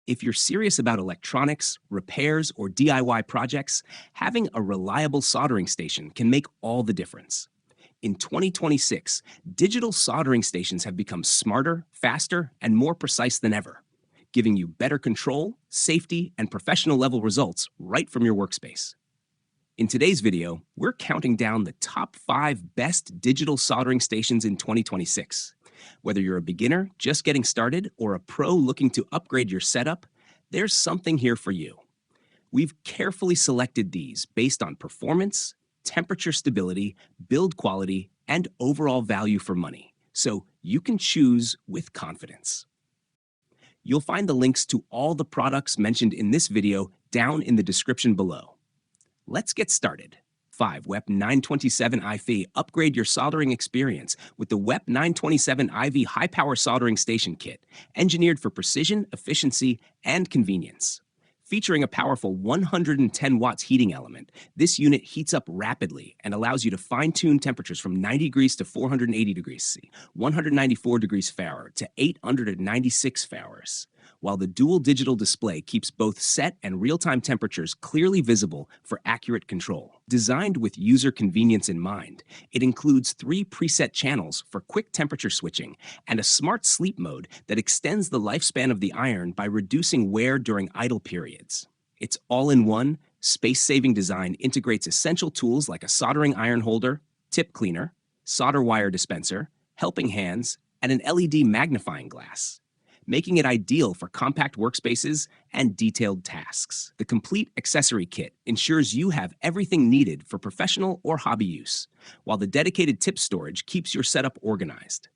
If you're serious about electronics, repairs, or DIY projects, having a reliable soldering station can make all the difference. In 2026, digital soldering stations have become smarter, faster, and more precise than ever, giving you better control, safety, and professional level results right from your workspace. In today's video, we're counting down the top 5 best digital soldering stations in 2026. Whether you're a beginner just getting started or a pro looking to upgrade your setup, there's something here for you. We've carefully selected these based on performance, temperature stability, build quality, and overall value for money, so you can choose with confidence. You'll find the links to all the products mentioned in this video down in the description below. Let's get started. 5. WEP 927 IV. Upgrade your soldering experience with the WEP 927 IV high-power soldering station kit, engineered for precision, efficiency, and convenience. Featuring a powerful 110 watts heating element, this unit heats up rapidly and allows you to fine-tune temperatures from 90 degrees to 480 degrees C, 194 degrees Fahrenheit to 896 Fahrenheit, while the dual digital display keeps both set and real-time temperatures clearly visible for accurate control. Designed with user convenience in mind, it includes 3 preset channels for quick temperature switching and a smart sleep mode that extends the lifespan of the iron by reducing wear during idle periods. Its all-in-one, space-saving design integrates essential tools like a soldering iron holder, tip cleaner, solder wire dispenser, helping hands, and an LED magnifying glass, making it ideal for compact workspaces and detailed tasks. The complete accessory kit ensures you have everything needed for professional or hobby use, while the dedicated tip storage keeps your setup organized.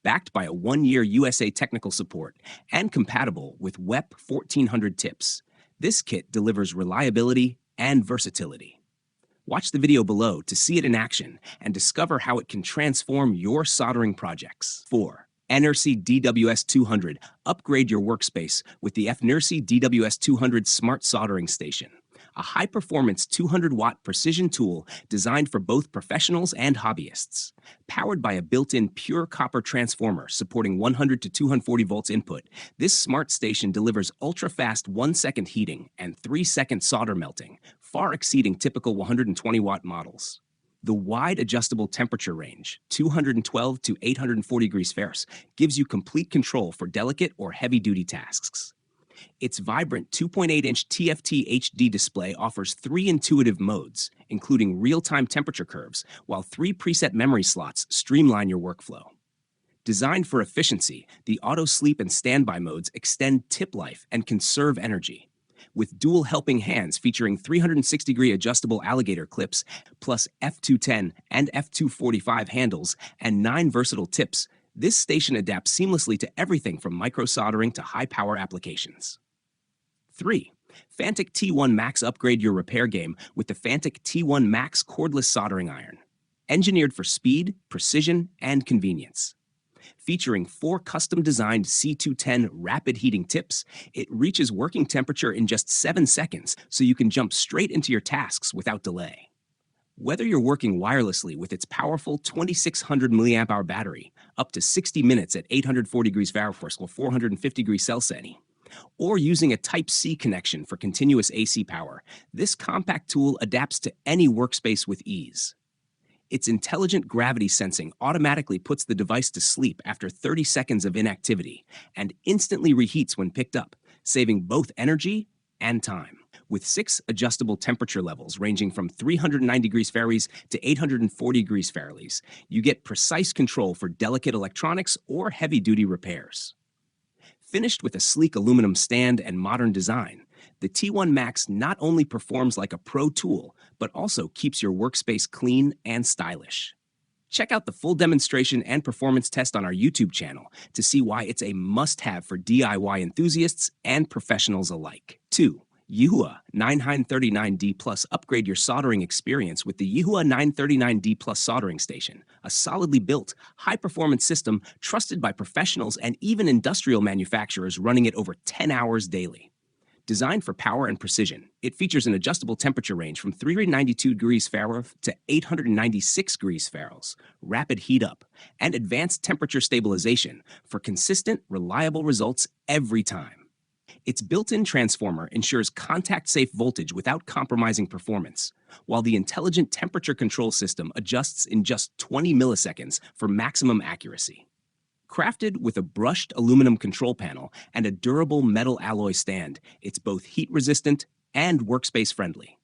Backed by a 1-year USA technical support and compatible with WEP 1400 tips, this kit delivers reliability and versatility. Watch the video below to see it in action and discover how it can transform your soldering projects. 4. FNRC DWS200. Upgrade your workspace with the FNRC DWS200 Smart Soldering Station, a high-performance 200-watt precision tool designed for both professionals and hobbyists. Powered by a built-in pure copper transformer supporting 100 to 240 volts input, this smart station delivers ultra-fast 1-second heating and 3-second solder melting, far exceeding typical 120-watt models. The wide adjustable temperature range, 212 to 840 degrees Fahrenheit, gives you complete control for delicate or heavy-duty tasks. Its vibrant 2.8-inch TFT HD display offers 3 intuitive modes, including real-time temperature curves, while 3 preset memory slots streamline your workflow. Designed for efficiency, the auto sleep and standby modes extend tip life and conserve energy. With dual helping hands featuring 360-degree adjustable alligator clips, plus F210 and F245 handles, and 9 versatile tips, this station adapts seamlessly to everything from micro-soldering to high-power applications. 3. Fantic T1 Max. Upgrade your repair game with the Fantic T1 Max cordless soldering iron. Engineered for speed, precision, and convenience. Featuring 4 custom-designed C210 rapid heating tips, it reaches working temperature in just 7 seconds, so you can jump straight into your tasks without delay. Whether you're working wirelessly with its powerful 2600 mAh battery, up to 60 minutes at 840 degrees Fahrenheit or 450 degrees Celsius, or using a Type-C connection for continuous AC power, this compact tool adapts to any workspace with ease. Its intelligent gravity sensing automatically puts the device to sleep after 30 seconds of inactivity and instantly reheats when picked up, saving both energy and time. With 6 adjustable temperature levels ranging from 390 degrees Fahrenheit to 840 degrees Fahrenheit, you get precise control for delicate electronics or heavy-duty repairs. Finished with a sleek aluminum stand and modern design, the T1 Max not only performs like a pro tool, but also keeps your workspace clean and stylish. Check out the full demonstration and performance test on our YouTube channel to see why it's a must-have for DIY enthusiasts and professionals alike. 2. YIHUA 939D Plus. Upgrade your soldering experience with the YIHUA 939D Plus soldering station, a solidly built, high-performance system trusted by professionals and even industrial manufacturers running it over 10 hours daily. Designed for power and precision, it features an adjustable temperature range from 392 degrees Fahrenheit to 896 degrees Fahrenheit, rapid heat up, and advanced temperature stabilization for consistent, reliable results every time. Its built-in transformer ensures contact-safe voltage without compromising performance, while the intelligent temperature control system adjusts in just 20 milliseconds for maximum accuracy. Crafted with a brushed aluminum control panel and a durable metal alloy stand, it's both heat-resistant and workspace-friendly.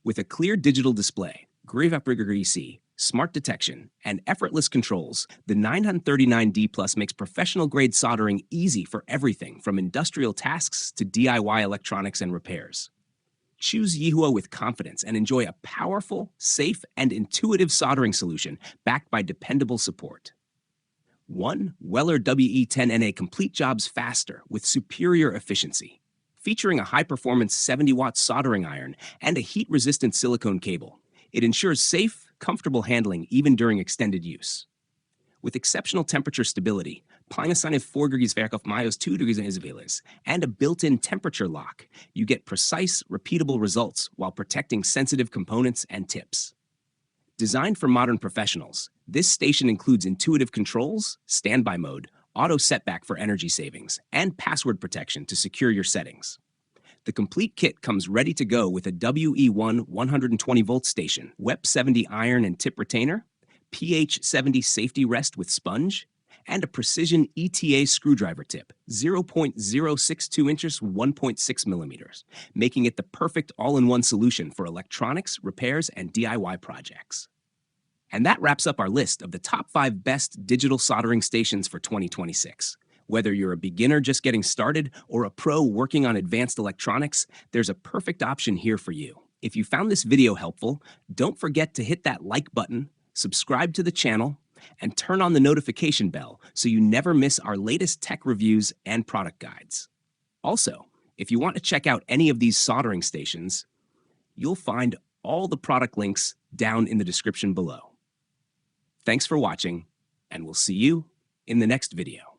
With a clear digital display, Grave-Abbrigger smart detection, and effortless controls, the 939D Plus makes professional-grade soldering easy for everything from industrial tasks to DIY electronics and repairs. Choose Yihua with confidence and enjoy a powerful, safe, and intuitive soldering solution backed by dependable support. One Weller WE10NA complete jobs faster with superior efficiency. Featuring a high-performance 70-watt soldering iron and a heat-resistant silicone cable, it ensures safe, comfortable handling even during extended use. With exceptional temperature stability, Pine-Assign 4 degrees Celsius minus 2 degrees Celsius, and a built-in temperature lock, you get precise, repeatable results while protecting sensitive components and tips. Designed for modern professionals, this station includes intuitive controls, standby mode, auto setback for energy savings, and password protection to secure your settings. The complete kit comes ready to go with a WE1 120-volt station, WEP70 iron and tip retainer, pH70 safety rest with sponge, and a precision ETA screwdriver tip, 0.062 inches, 1.6 millimeters, making it the perfect all-in-one solution for electronics, repairs, and DIY projects. And that wraps up our list of the top 5 best digital soldering stations for 2026. Whether you're a beginner just getting started or a pro working on advanced electronics, there's a perfect option here for you. If you found this video helpful, don't forget to hit that like button, subscribe to the channel, and turn on the notification bell so you never miss our latest tech reviews and product guides. Also, if you want to check out any of these soldering stations, you'll find all the product links down in the description below. Thanks for watching, and we'll see you in the next video.